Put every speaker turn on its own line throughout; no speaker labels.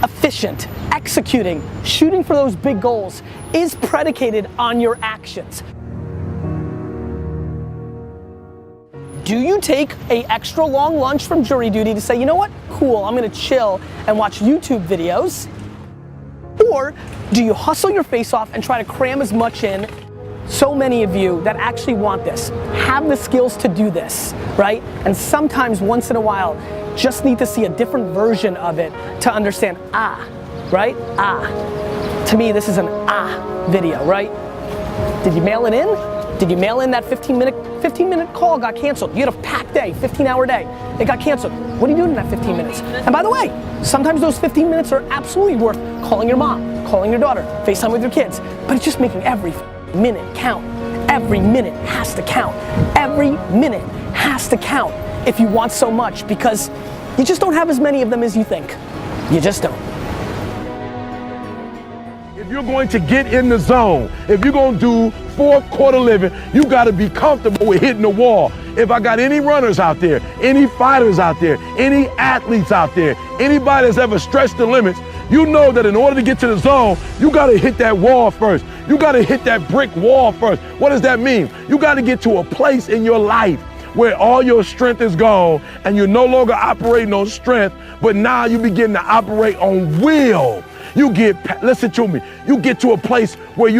efficient, executing, shooting for those big goals is predicated on your actions. Do you take an extra long lunch from jury duty to say, you know what, cool, I'm gonna chill and watch YouTube videos? Or do you hustle your face off and try to cram as much in? So many of you that actually want this, have the skills to do this, right? And sometimes once in a while, just need to see a different version of it to understand, right? To me, this is an video, right? Did you mail it in? Did you mail in that 15 minute call got canceled? You had a packed day, 15-hour day. It got canceled. What are you doing in that 15 minutes? And by the way, sometimes those 15 minutes are absolutely worth calling your mom, calling your daughter, FaceTime with your kids, but it's just making every minute count. Every minute has to count. Every minute has to count if you want so much, because you just don't have as many of them as you think. You just don't.
If you're going to get in the zone, if you're going to do fourth quarter living, you got to be comfortable with hitting the wall. If I got any runners out there, any fighters out there, any athletes out there, anybody that's ever stretched the limits, you know that in order to get to the zone, you got to hit that wall first. You got to hit that brick wall first. What does that mean? You got to get to a place in your life where all your strength is gone and you're no longer operating on strength, but now you begin to operate on will. Listen to me, you get to a place where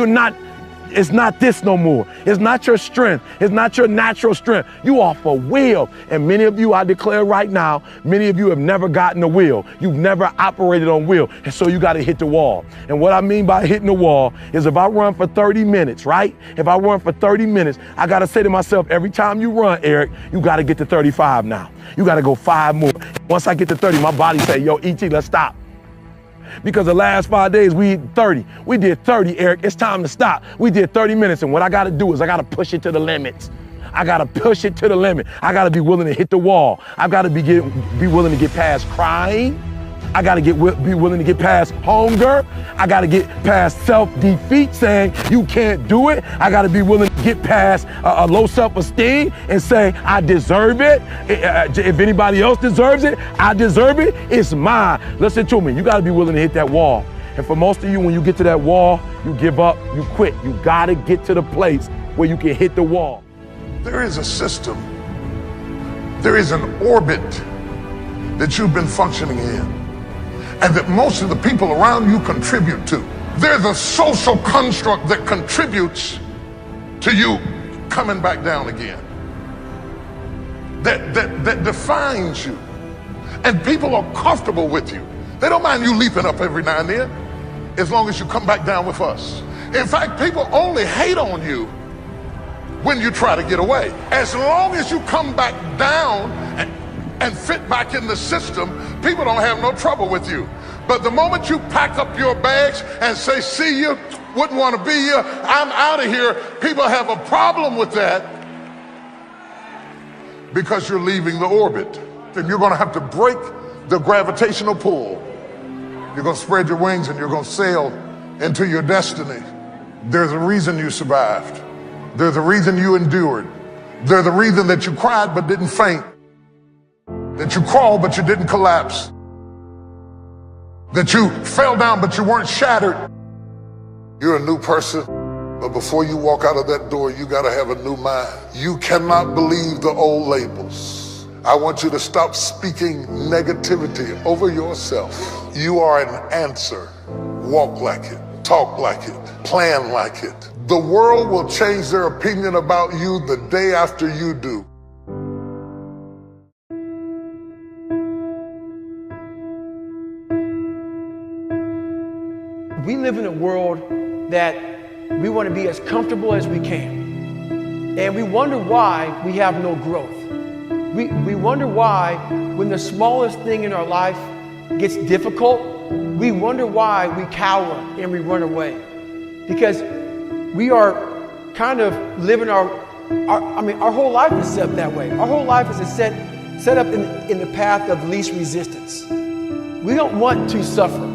it's not this no more. It's not your strength. It's not your natural strength. You are for will. And many of you, I declare right now, many of you have never gotten the will. You've never operated on will. And so you got to hit the wall. And what I mean by hitting the wall is if I run for 30 minutes, right? If I run for 30 minutes, I got to say to myself, every time you run, Eric, you got to get to 35 now. You got to go 5 more. Once I get to 30, my body say, yo, E.T., let's stop. Because the last 5 days we did 30. We did 30, Eric. It's time to stop. We did 30 minutes, and what I got to do is I got to push it to the limits. I got to push it to the limit. I got to be willing to hit the wall. I've got to be willing to get past crying. I got to be willing to get past hunger. I got to get past self-defeat, saying you can't do it. I got to be willing to get past a low self-esteem and say I deserve it. If anybody else deserves it, I deserve it. It's mine. Listen to me. You got to be willing to hit that wall. And for most of you, when you get to that wall, you give up, you quit. You got to get to the place where you can hit the wall.
There is a system. There is an orbit that you've been functioning in, and that most of the people around you contribute to. There's a social construct that contributes to you coming back down again. That defines you. And people are comfortable with you. They don't mind you leaping up every now and then, as long as you come back down with us. In fact, people only hate on you when you try to get away. As long as you come back down and fit back in the system, people don't have no trouble with you. But the moment you pack up your bags and say, see you, wouldn't want to be here, I'm out of here, people have a problem with that because you're leaving the orbit. And you're going to have to break the gravitational pull. You're going to spread your wings and you're going to sail into your destiny. There's a reason you survived. There's a reason you endured. There's a reason that you cried but didn't faint. That you crawled but you didn't collapse. That you fell down but you weren't shattered. You're a new person, but before you walk out of that door, you gotta have a new mind. You cannot believe the old labels. I want you to stop speaking negativity over yourself. You are an answer. Walk like it, talk like it, plan like it. The world will change their opinion about you the day after you do.
We live in a world that we want to be as comfortable as we can. And we wonder why we have no growth. We wonder why when the smallest thing in our life gets difficult, we wonder why we cower and we run away. Because we are kind of living our whole life is set up that way. Our whole life is set up in the path of least resistance. We don't want to suffer.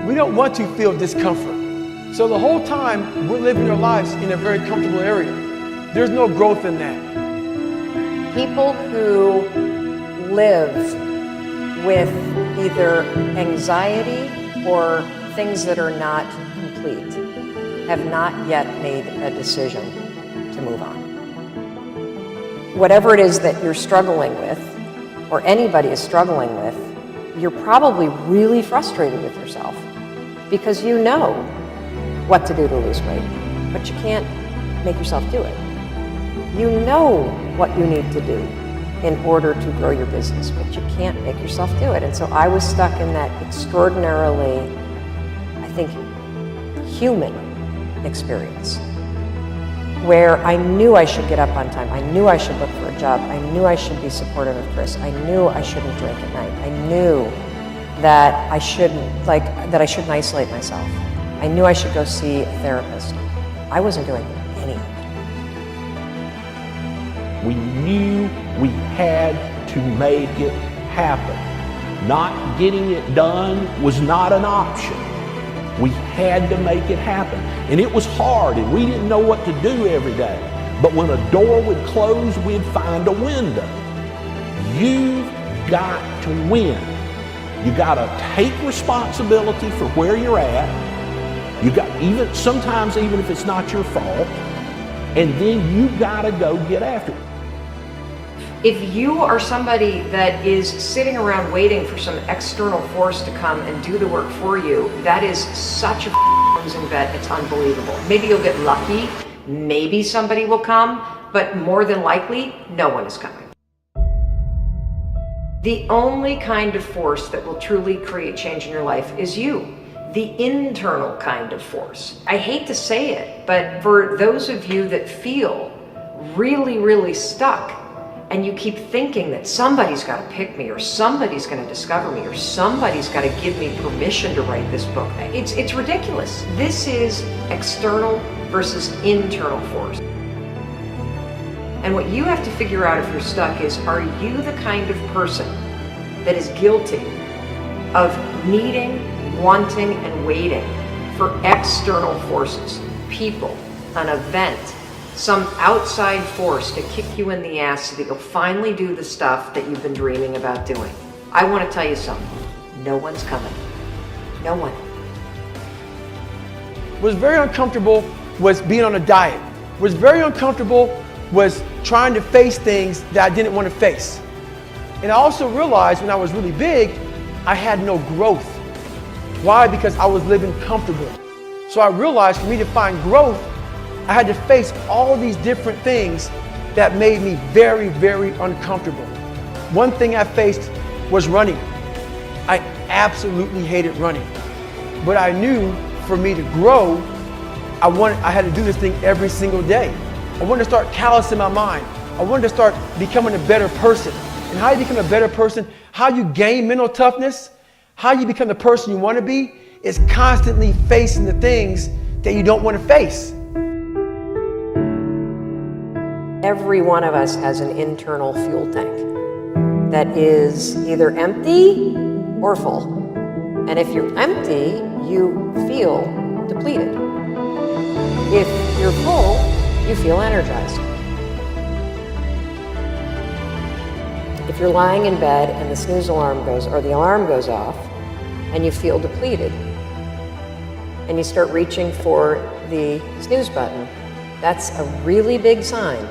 We don't want to feel discomfort. So the whole time we're living our lives in a very comfortable area. There's no growth in that.
People who live with either anxiety or things that are not complete have not yet made a decision to move on. Whatever it is that you're struggling with, or anybody is struggling with, you're probably really frustrated with yourself because you know what to do to lose weight, but you can't make yourself do it. You know what you need to do in order to grow your business, but you can't make yourself do it. And so I was stuck in that extraordinarily, I think, human experience where I knew I should get up on time. I knew I should look for a job. I knew I should be supportive of Chris. I knew I shouldn't drink at night. I knew that I shouldn't isolate myself. I knew I should go see a therapist. I wasn't doing any of it.
We knew we had to make it happen. Not getting it done was not an option. We had to make it happen. And it was hard, and we didn't know what to do every day. But when a door would close, we'd find a window. You've got to win. You got to take responsibility for where you're at. You got, sometimes even if it's not your fault, and then you got to go get after it.
If you are somebody that is sitting around waiting for some external force to come and do the work for you, that is such a losing bet, it's unbelievable. Maybe you'll get lucky, maybe somebody will come, but more than likely, no one is coming. The only kind of force that will truly create change in your life is you. The internal kind of force. I hate to say it, but for those of you that feel really, really stuck, and you keep thinking that somebody's got to pick me, or somebody's going to discover me, or somebody's got to give me permission to write this book. It's ridiculous. This is external versus internal force. And what you have to figure out if you're stuck is, are you the kind of person that is guilty of needing, wanting, and waiting for external forces, people, an event, some outside force to kick you in the ass so that you'll finally do the stuff that you've been dreaming about doing? I want to tell you something. No one's coming. No one.
Was very uncomfortable was being on a diet. Was very uncomfortable was trying to face things that I didn't want to face. And I also realized when I was really big, I had no growth. Why? Because I was living comfortable. So I realized for me to find growth, I had to face all these different things that made me very, very uncomfortable. One thing I faced was running. I absolutely hated running. But I knew for me to grow, I had to do this thing every single day. I wanted to start callousing my mind. I wanted to start becoming a better person. And how you become a better person, how you gain mental toughness, how you become the person you want to be, is constantly facing the things that you don't want to face.
Every one of us has an internal fuel tank that is either empty or full. And if you're empty, you feel depleted. If you're full, you feel energized. If you're lying in bed and the snooze alarm goes, or the alarm goes off, and you feel depleted, and you start reaching for the snooze button, that's a really big sign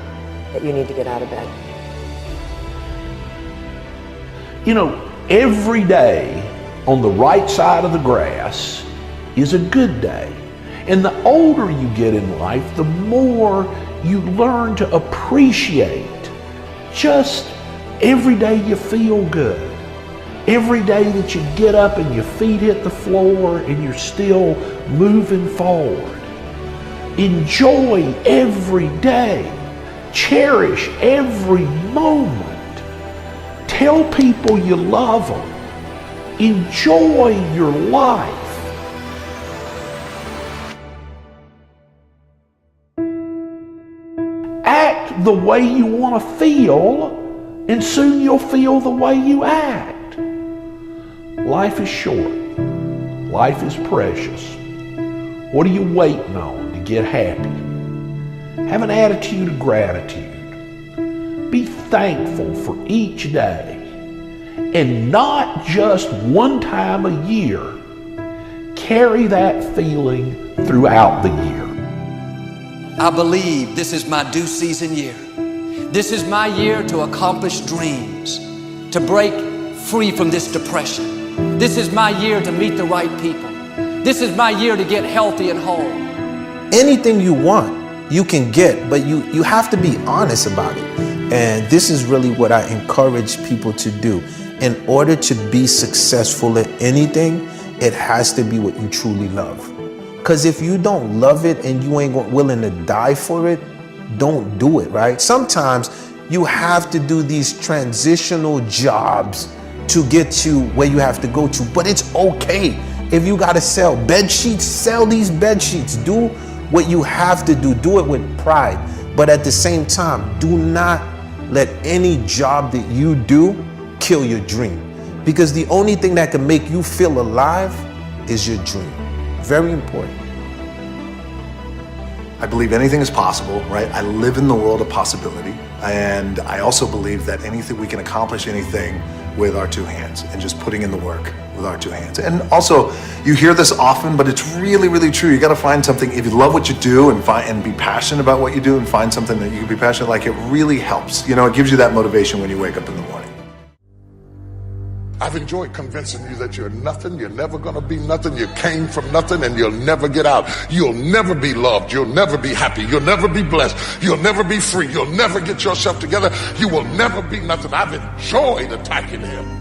that you need to get out of bed.
You know, every day on the right side of the grass is a good day. And the older you get in life, the more you learn to appreciate just every day you feel good. Every day that you get up and your feet hit the floor and you're still moving forward. Enjoy every day. Cherish every moment. Tell people you love them. Enjoy your life. Act the way you want to feel, and soon you'll feel the way you act. Life is short. Life is precious. What are you waiting on to get happy? Have an attitude of gratitude. Be thankful for each day. and not just one time a year. Carry that feeling throughout the year.
I believe this is my due season year. This is my year to accomplish dreams, to break free from this depression. This is my year to meet the right people. This is my year to get healthy and whole.
Anything you want, you can get, but you have to be honest about it. And this is really what I encourage people to do. In order to be successful at anything, it has to be what you truly love. Because if you don't love it and you ain't willing to die for it, don't do it, right? Sometimes you have to do these transitional jobs to get to where you have to go to, but it's okay. If you gotta sell bed sheets, sell these bed sheets. Do what you have to do. Do it with pride. But at the same time, do not let any job that you do kill your dream. Because the only thing that can make you feel alive is your dream. Very important.
I believe anything is possible, right? I live in the world of possibility. And I also believe that we can accomplish anything with our two hands and just putting in the work with our two hands. And also, you hear this often, but it's really, really true. You got to find something. If you love what you do and be passionate about what you do and find something that you can be passionate like, it really helps. You know, it gives you that motivation when you wake up in the morning.
I've enjoyed convincing you that you're nothing, you're never gonna be nothing, you came from nothing and you'll never get out. You'll never be loved, you'll never be happy, you'll never be blessed, you'll never be free, you'll never get yourself together, you will never be nothing. I've enjoyed attacking him.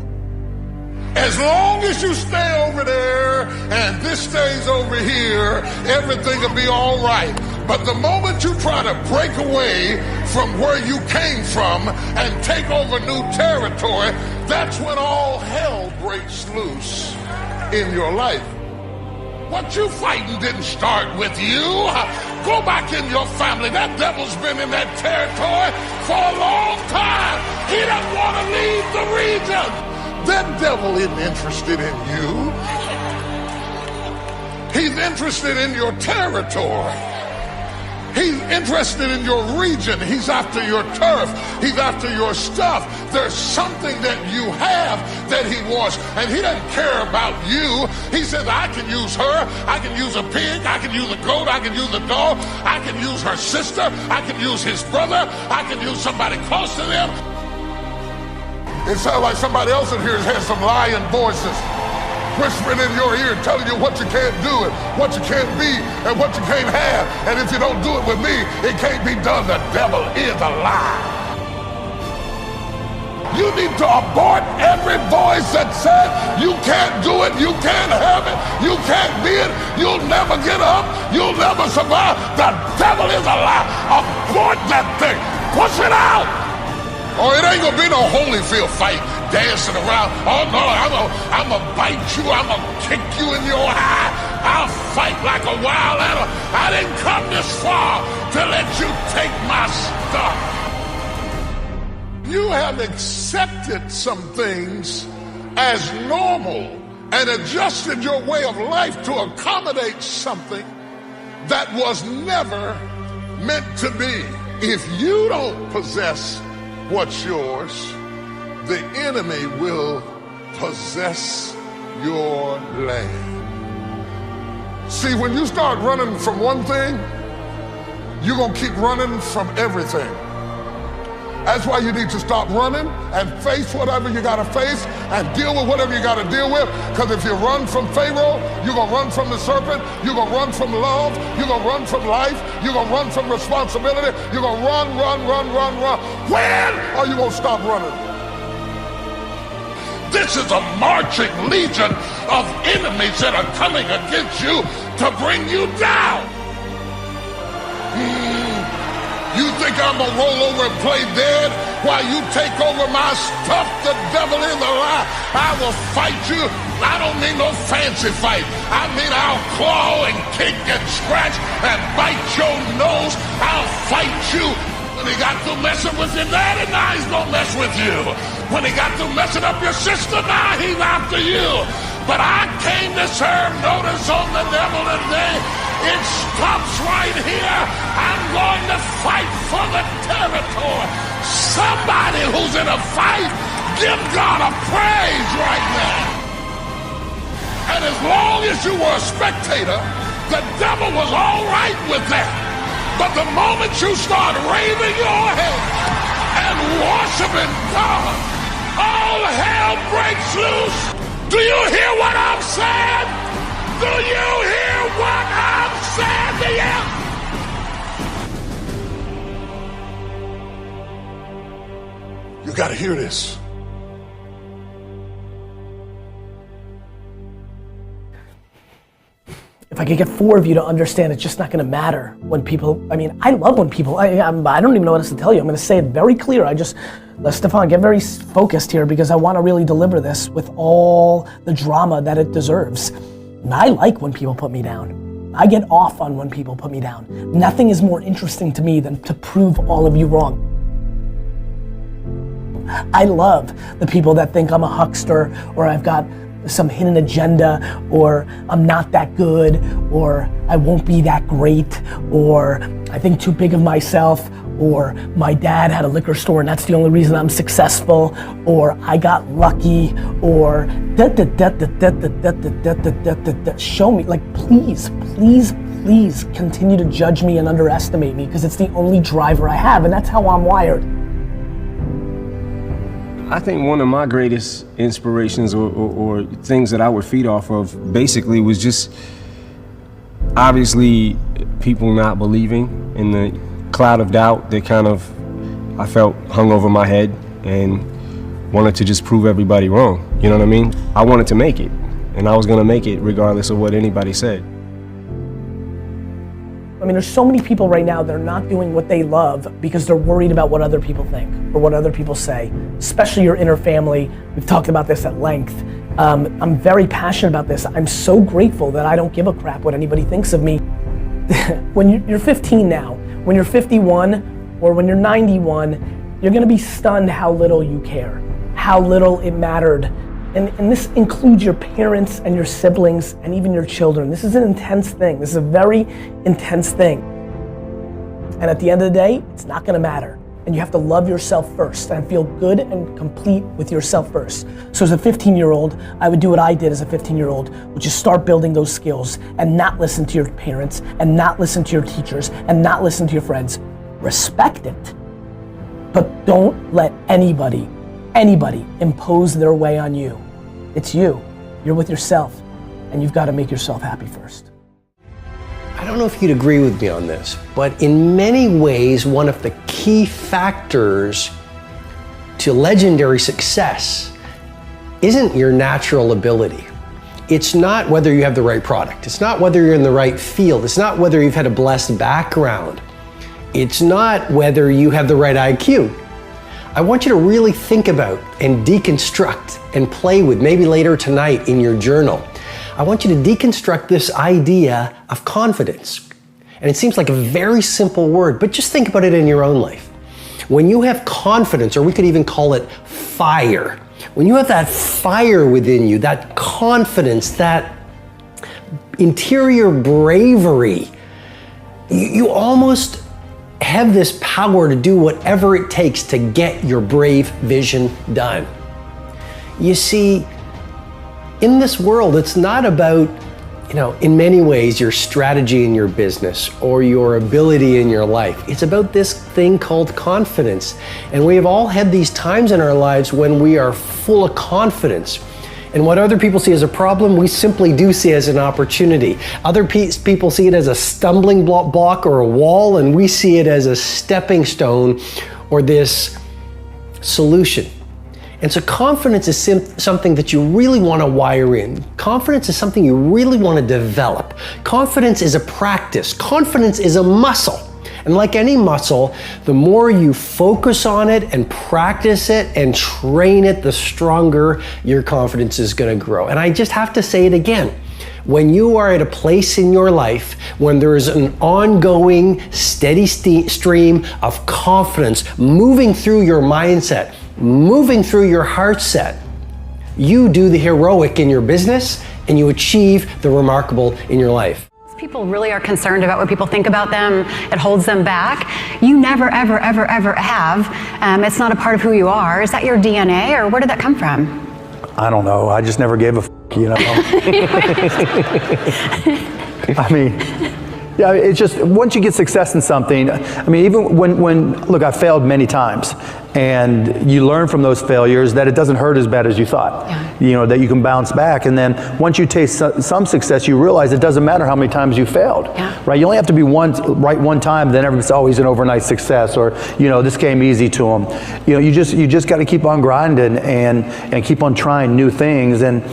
As long as you stay over there and this stays over here, everything will be all right. But the moment you try to break away from where you came from and take over new territory, that's when all hell breaks loose in your life. What you fighting didn't start with you. Go back in your family. That devil's been in that territory for a long time. He doesn't want to leave the region. That devil isn't interested in you. He's interested in your territory. He's interested in your region. He's after your turf. He's after your stuff. There's something that you have that he wants, and he doesn't care about you. He says, I can use her. I can use a pig. I can use a goat. I can use a dog. I can use her sister. I can use his brother. I can use somebody close to them. It sounds like somebody else in here has some lying voices whispering in your ear, telling you what you can't do and what you can't be and what you can't have. And if you don't do it with me, it can't be done. The devil is a lie. You need to abort every voice that says you can't do it, you can't have it, you can't be it, you'll never get up, you'll never survive. The devil is a lie. Abort that thing. Push it out. Or it ain't gonna be no Holyfield fight dancing around. Oh no, I'm gonna bite you, I'm gonna kick you in your eye. I'll fight like a wild animal. I didn't come this far to let you take my stuff. You have accepted some things as normal and adjusted your way of life to accommodate something that was never meant to be. If you don't possess what's yours, the enemy will possess your land. See, when you start running from one thing, you're gonna keep running from everything. That's why you need to stop running and face whatever you gotta face and deal with whatever you gotta deal with. Because if you run from Pharaoh, you're gonna run from the serpent, you're gonna run from love, you're gonna run from life, you're gonna run from responsibility, you're gonna run. When are you gonna stop running? This is a marching legion of enemies that are coming against you to bring you down. You think I'm gonna roll over and play dead while you take over my stuff? The devil is a lie. I will fight you. I don't mean no fancy fight. I mean I'll claw and kick and scratch and bite your nose. I'll fight you. When he got through messing with your daddy, now he's gonna mess with you. When he got through messing up your sister, now he's after you. But I came to serve notice on the devil today. It stops right here. I'm going to fight for the territory. Somebody who's in a fight Give God a praise right now. And as long as you were a spectator, the devil was all right with that. But the moment you start raising your head and worshiping God, all hell breaks loose. Do you hear what I'm saying? Do you hear what I'm saying to you? You gotta hear this.
If I could get 4 of you to understand, it's just not gonna matter when people, I mean, I love when people, I don't even know what else to tell you. I'm gonna say it very clear. Stefan, get very focused here because I wanna really deliver this with all the drama that it deserves. And I like when people put me down. I get off on when people put me down. Nothing is more interesting to me than to prove all of you wrong. I love the people that think I'm a huckster or I've got some hidden agenda or I'm not that good or I won't be that great or I think too big of myself or my dad had a liquor store and that's the only reason I'm successful or I got lucky or show me, like please continue to judge me and underestimate me because it's the only driver I have and that's how I'm wired.
I think one of my greatest inspirations or things that I would feed off of basically was just obviously people not believing in the cloud of doubt that kind of I felt hung over my head and wanted to just prove everybody wrong. You know what I mean? I wanted to make it and I was gonna make it regardless of what anybody said.
I mean, there's so many people right now that are not doing what they love because they're worried about what other people think or what other people say, especially your inner family. We've talked about this at length. I'm very passionate about this. I'm so grateful that I don't give a crap what anybody thinks of me. When you're 15 now, when you're 51 or when you're 91, you're gonna be stunned how little you care, how little it mattered. And this includes your parents and your siblings and even your children. This is an intense thing. This is a very intense thing. And at the end of the day, it's not gonna matter. And you have to love yourself first and feel good and complete with yourself first. So as a 15-year-old, I would do what I did as a 15-year-old, which is start building those skills and not listen to your parents and not listen to your teachers and not listen to your friends. Respect it, but don't let anybody impose their way on you. It's you. You're with yourself, and you've got to make yourself happy first.
I don't know if you'd agree with me on this, but in many ways, one of the key factors to legendary success isn't your natural ability. It's not whether you have the right product. It's not whether you're in the right field. It's not whether you've had a blessed background. It's not whether you have the right IQ. I want you to really think about and deconstruct and play with, maybe later tonight in your journal. I want you to deconstruct this idea of confidence. And it seems like a very simple word, but just think about it in your own life. When you have confidence, or we could even call it fire, when you have that fire within you, that confidence, that interior bravery, you almost have this power to do whatever it takes to get your brave vision done. You see, in this world, it's not about, in many ways, your strategy in your business or your ability in your life. It's about this thing called confidence. And we have all had these times in our lives when we are full of confidence. And what other people see as a problem, we simply do see as an opportunity. Other people see it as a stumbling block or a wall, and we see it as a stepping stone or this solution. And so confidence is something that you really want to wire in. Confidence is something you really want to develop. Confidence is a practice. Confidence is a muscle. And like any muscle, the more you focus on it and practice it and train it, the stronger your confidence is going to grow. And I just have to say it again. When you are at a place in your life when there is an ongoing, steady stream of confidence moving through your mindset, moving through your heart set, you do the heroic in your business and you achieve the remarkable in your life.
People people really are concerned about what people think about them. It holds them back. You never, ever, ever, ever have. It's not a part of who you are. Is that your DNA, or where did that come from?
I don't know. I just never gave a you know. I mean, yeah, it's just, once you get success in something, I mean, even when look, I failed many times, and you learn from those failures that it doesn't hurt as bad as you thought.
Yeah.
You know, that you can bounce back, and then once you taste some success, you realize it doesn't matter how many times you failed.
Yeah.
Right? You only have to be right one time, then everybody's always an overnight success, or, you know, this came easy to them. You know, you just got to keep on grinding and keep on trying new things. And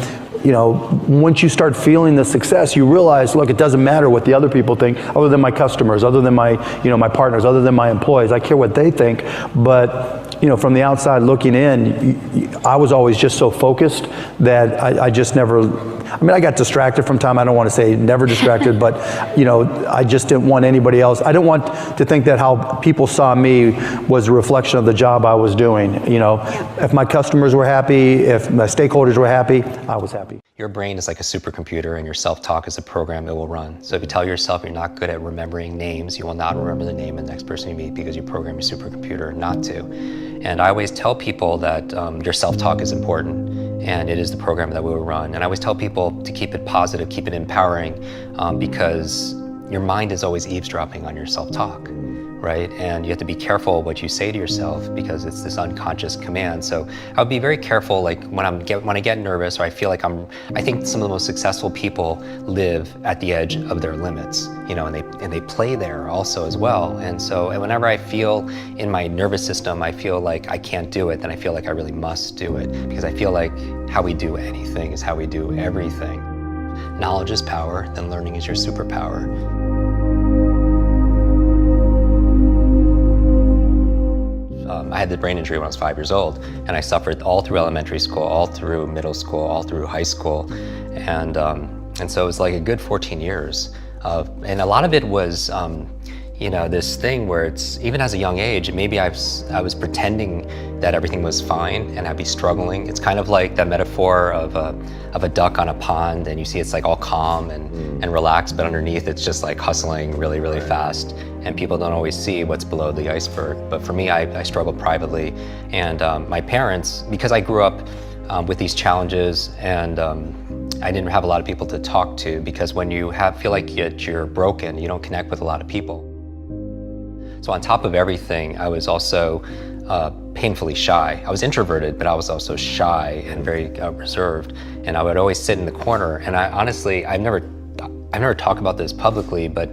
you know, once you start feeling the success, you realize, look, it doesn't matter what the other people think, other than my customers, other than my, you know, my partners, other than my employees. I care what they think, but, you know, from the outside looking in, I was always just so focused that I just never, I mean, I got distracted from time. I don't want to say never distracted, but, you know, I just didn't want anybody else. I didn't want to think that how people saw me was a reflection of the job I was doing. You know, if my customers were happy, if my stakeholders were happy, I was happy.
Your brain is like a supercomputer, and your self-talk is a program it will run. So if you tell yourself you're not good at remembering names, you will not remember the name of the next person you meet, because you program your supercomputer not to. And I always tell people that your self-talk is important, and it is the program that we will run. And I always tell people to keep it positive, keep it empowering, because your mind is always eavesdropping on your self-talk, right? And you have to be careful what you say to yourself, because it's this unconscious command. So I would be very careful, like when I get nervous, or I feel like I think some of the most successful people live at the edge of their limits, you know, and they play there also as well. And so whenever I feel in my nervous system, I feel like I can't do it, then I feel like I really must do it, because I feel like how we do anything is how we do everything. Knowledge is power, then learning is your superpower. I had the brain injury when I was 5 years old, and I suffered all through elementary school, all through middle school, all through high school, and so it was like a good 14 years and a lot of it was, you know, this thing where it's, even as a young age, maybe I was pretending that everything was fine and I'd be struggling. It's kind of like that metaphor of a duck on a pond, and you see it's like all calm and relaxed, but underneath it's just like hustling really, really fast. And people don't always see what's below the iceberg. But for me, I struggled privately. And my parents, because I grew up with these challenges, and I didn't have a lot of people to talk to, because when you feel like you're broken, you don't connect with a lot of people. So on top of everything, I was also painfully shy. I was introverted, but I was also shy and very reserved. And I would always sit in the corner. And I honestly, I've never talked about this publicly, but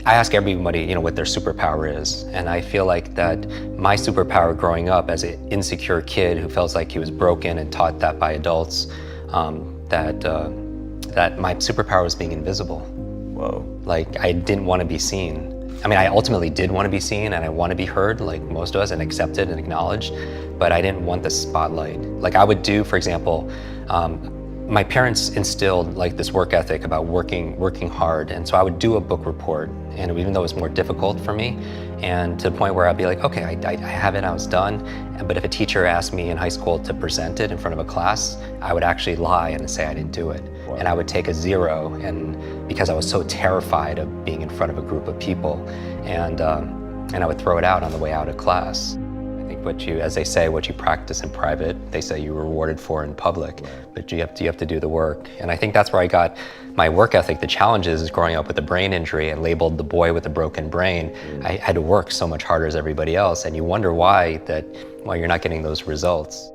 I ask everybody, you know, what their superpower is. And I feel like that my superpower growing up as an insecure kid who felt like he was broken and taught that by adults, that my superpower was being invisible. Whoa. Like, I didn't want to be seen. I mean, I ultimately did want to be seen, and I want to be heard, like most of us, and accepted and acknowledged, but I didn't want the spotlight. Like I would do, for example, my parents instilled like this work ethic about working hard, and so I would do a book report, and even though it was more difficult for me, and to the point where I'd be like, okay, I have it, I was done. But if a teacher asked me in high school to present it in front of a class, I would actually lie and say I didn't do it. Wow. And I would take a 0, and because I was so terrified of being in front of a group of people, and I would throw it out on the way out of class. I think as they say, what you practice in private, they say you're rewarded for in public, right. But you have to do the work. And I think that's where I got my work ethic. The challenges is growing up with a brain injury and labeled the boy with a broken brain. I had to work so much harder as everybody else, and you wonder why you're not getting those results.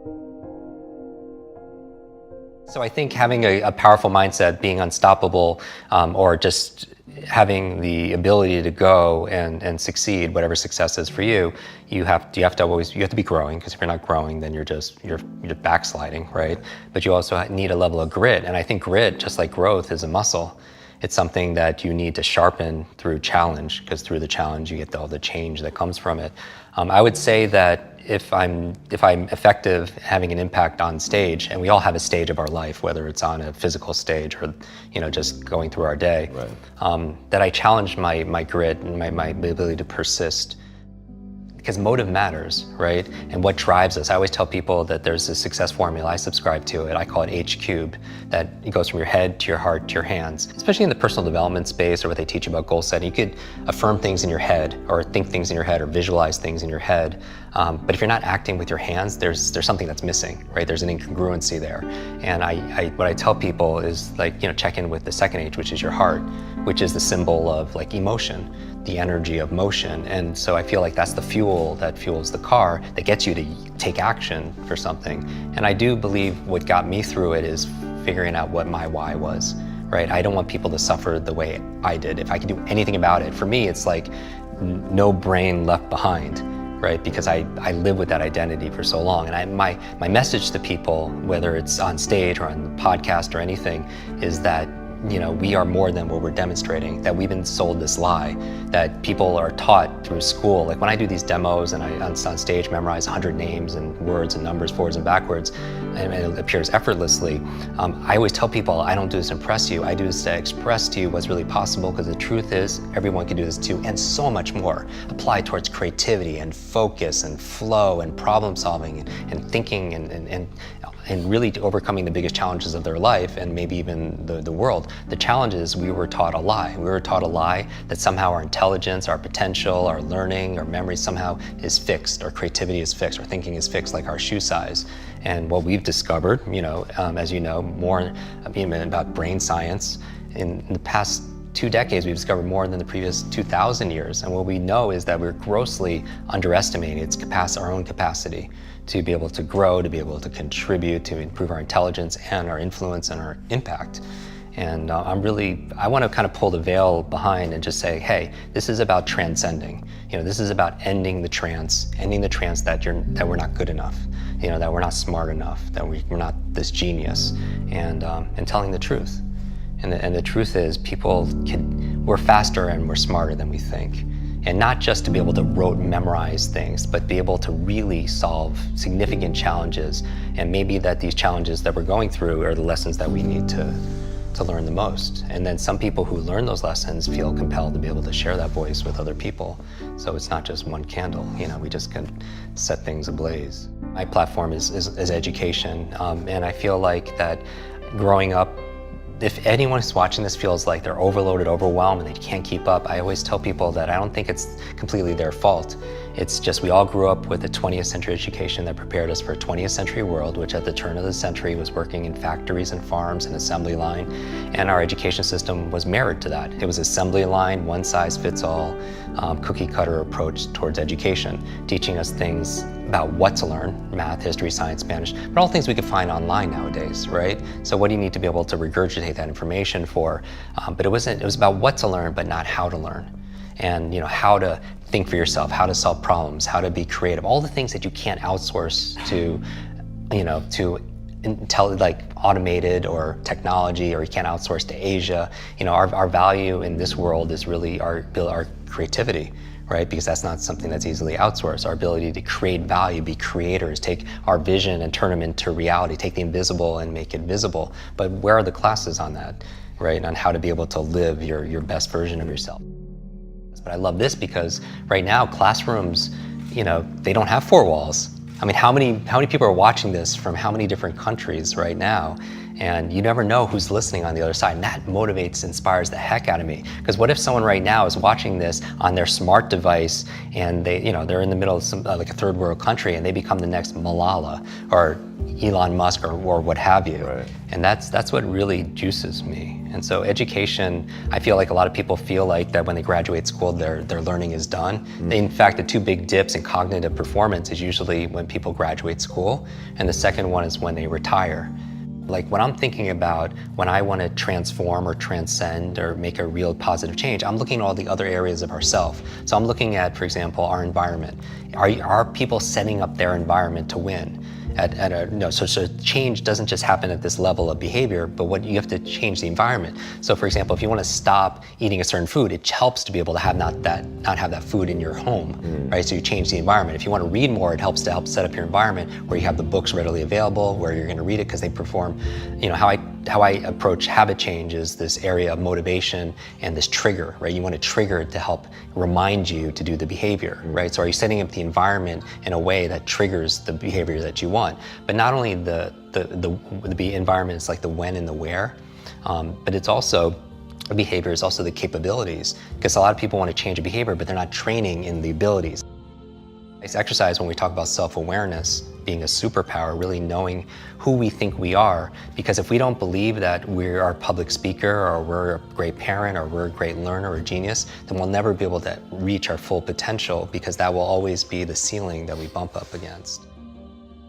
So I think having a powerful mindset, being unstoppable, or just having the ability to go and succeed, whatever success is for you, you have to be growing, because if you're not growing, then you're backsliding, right? But you also need a level of grit, and I think grit, just like growth, is a muscle. It's something that you need to sharpen through challenge, because through the challenge you get all the change that comes from it. I would say that if I'm effective having an impact on stage, and we all have a stage of our life, whether it's on a physical stage or, you know, just going through our day, right. That I challenge my grit and my ability to persist. because motive matters, right? And what drives us. I always tell people that there's a success formula. I subscribe to it. I call it H cubed, that it goes from your head to your heart to your hands. Especially in the personal development space or what they teach you about goal setting, you could affirm things in your head or think things in your head or visualize things in your head. But if you're not acting with your hands, there's something that's missing, right? There's an incongruency there. And what I tell people is like, check in with the second H, which is your heart, which is the symbol of like emotion, the energy of motion. And so I feel like that's the fuel that fuels the car that gets you to take action for something. And I do believe what got me through it is figuring out what my why was, right? I don't want people to suffer the way I did. If I can do anything about it, for me, it's like no brain left behind, right? Because I live with that identity for so long. And my message to people, whether it's on stage or on the podcast or anything, is that we are more than what we're demonstrating, that we've been sold this lie, that people are taught through school. Like when I do these demos and I on stage memorize 100 names and words and numbers forwards and backwards, and it appears effortlessly, I always tell people, I don't do this to impress you, I do this to express to you what's really possible, because the truth is everyone can do this too, and so much more. Apply towards creativity and focus and flow and problem solving and thinking and really overcoming the biggest challenges of their life and maybe even the world. The challenge is we were taught a lie. We were taught a lie that somehow our intelligence, our potential, our learning, our memory somehow is fixed, our creativity is fixed, our thinking is fixed like our shoe size. And what we've discovered, as you know, more about brain science, in the past 2 decades, we've discovered more than the previous 2,000 years. And what we know is that we're grossly underestimating its our own capacity to be able to grow, to be able to contribute, to improve our intelligence and our influence and our impact. And I want to kind of pull the veil behind and just say, hey, this is about transcending. This is about ending the trance that we're not good enough, that we're not smart enough, that we're not this genius, and telling the truth. And the truth is, we're faster and we're smarter than we think. And not just to be able to memorize things, but be able to really solve significant challenges. And maybe that these challenges that we're going through are the lessons that we need to learn the most. And then some people who learn those lessons feel compelled to be able to share that voice with other people. So it's not just one candle, we just can set things ablaze. My platform is education. And I feel like that growing up, if anyone who's watching this feels like they're overloaded, overwhelmed, and they can't keep up, I always tell people that I don't think it's completely their fault. It's just we all grew up with a 20th century education that prepared us for a 20th century world, which at the turn of the century was working in factories and farms and assembly line. And our education system was mirrored to that. It was assembly line, one size fits all, cookie cutter approach towards education, teaching us things about what to learn, math, history, science, Spanish, but all things we could find online nowadays, right? So what do you need to be able to regurgitate that information for? But it was about what to learn, but not how to learn. And how to think for yourself, how to solve problems, how to be creative, all the things that you can't outsource to like automated or technology, or you can't outsource to Asia. Our value in this world is really our creativity, right? Because that's not something that's easily outsourced. Our ability to create value, be creators, take our vision and turn them into reality, take the invisible and make it visible. But where are the classes on that, right? On how to be able to live your best version of yourself. But I love this because right now classrooms, they don't have 4 walls. I mean, how many people are watching this from how many different countries right now? And you never know who's listening on the other side. And that motivates, inspires the heck out of me. Because what if someone right now is watching this on their smart device and they're in the middle of some like a third world country and they become the next Malala or Elon Musk or what have you. Right. And that's what really juices me. And so education, I feel like a lot of people feel like that when they graduate school, their learning is done. Mm. In fact, the 2 big dips in cognitive performance is usually when people graduate school, and the second one is when they retire. Like when I'm thinking about when I want to transform or transcend or make a real positive change, I'm looking at all the other areas of ourself. So I'm looking at, for example, our environment. Are people setting up their environment to win? So change doesn't just happen at this level of behavior, but you have to change the environment. So for example, if you want to stop eating a certain food, it helps to be able to have not have that food in your home, right? So you change the environment. If you want to read more, it helps to set up your environment where you have the books readily available, where you're going to read it because they perform, how I how I approach habit change is this area of motivation and this trigger, right? You want to trigger it to help remind you to do the behavior, right? So are you setting up the environment in a way that triggers the behavior that you want? But not only the environment is like the when and the where, but it's also the behavior is also the capabilities, because a lot of people want to change a behavior, but they're not training in the abilities. It's exercise when we talk about self-awareness being a superpower, really knowing who we think we are, because if we don't believe that we're a public speaker or we're a great parent or we're a great learner or genius, then we'll never be able to reach our full potential, because that will always be the ceiling that we bump up against.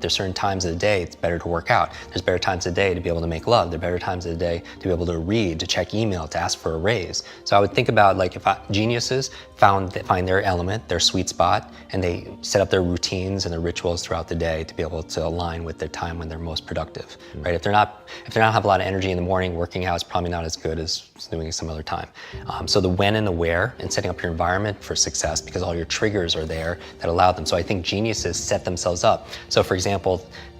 There's certain times of the day it's better to work out. There's better times of the day to be able to make love. There are better times of the day to be able to read, to check email, to ask for a raise. So I would think about, like, if geniuses find their element, their sweet spot, and they set up their routines and their rituals throughout the day to be able to align with their time when they're most productive, right? If they don't have a lot of energy in the morning, working out is probably not as good as doing it some other time. So the when and the where, and setting up your environment for success, because all your triggers are there that allow them. So I think geniuses set themselves up. So for example,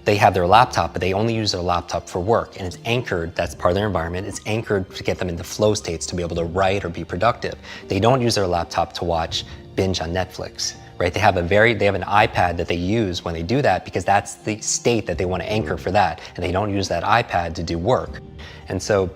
they have their laptop, but they only use their laptop for work, and it's anchored, that's part of their environment, it's anchored to get them into flow states to be able to write or be productive. They don't use their laptop to binge on Netflix, right? They have an iPad that they use when they do that, because that's the state that they want to anchor for that, and they don't use that iPad to do work. And so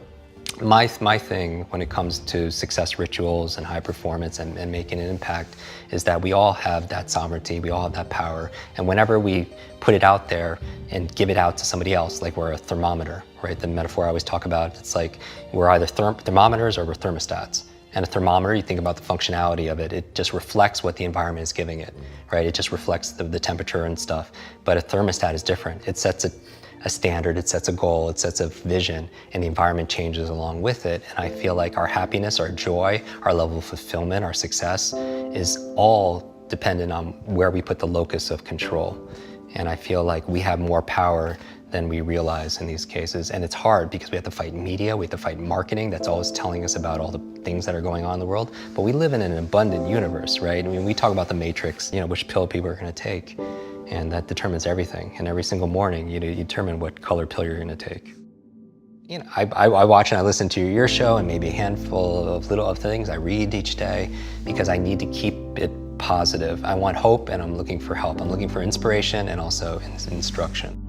my thing when it comes to success rituals and high performance and making an impact is that we all have that sovereignty, we all have that power, and whenever we put it out there and give it out to somebody else, like we're a thermometer, right? The metaphor I always talk about, it's like we're either thermometers or we're thermostats. And a thermometer, you think about the functionality of it, it just reflects what the environment is giving it, right? It just reflects the temperature and stuff. But a thermostat is different. It sets a standard, it sets a goal, it sets a vision, and the environment changes along with it. And I feel like our happiness, our joy, our level of fulfillment, our success is all dependent on where we put the locus of control. And I feel like we have more power than we realize in these cases. And it's hard because we have to fight media, we have to fight marketing that's always telling us about all the things that are going on in the world. But we live in an abundant universe, right? I mean, we talk about the matrix, which pill people are gonna take. And that determines everything. And every single morning, you determine what color pill you're gonna take. I watch and I listen to your show and maybe a handful of things. I read each day because I need to keep it positive. I want hope and I'm looking for help. I'm looking for inspiration and also instruction.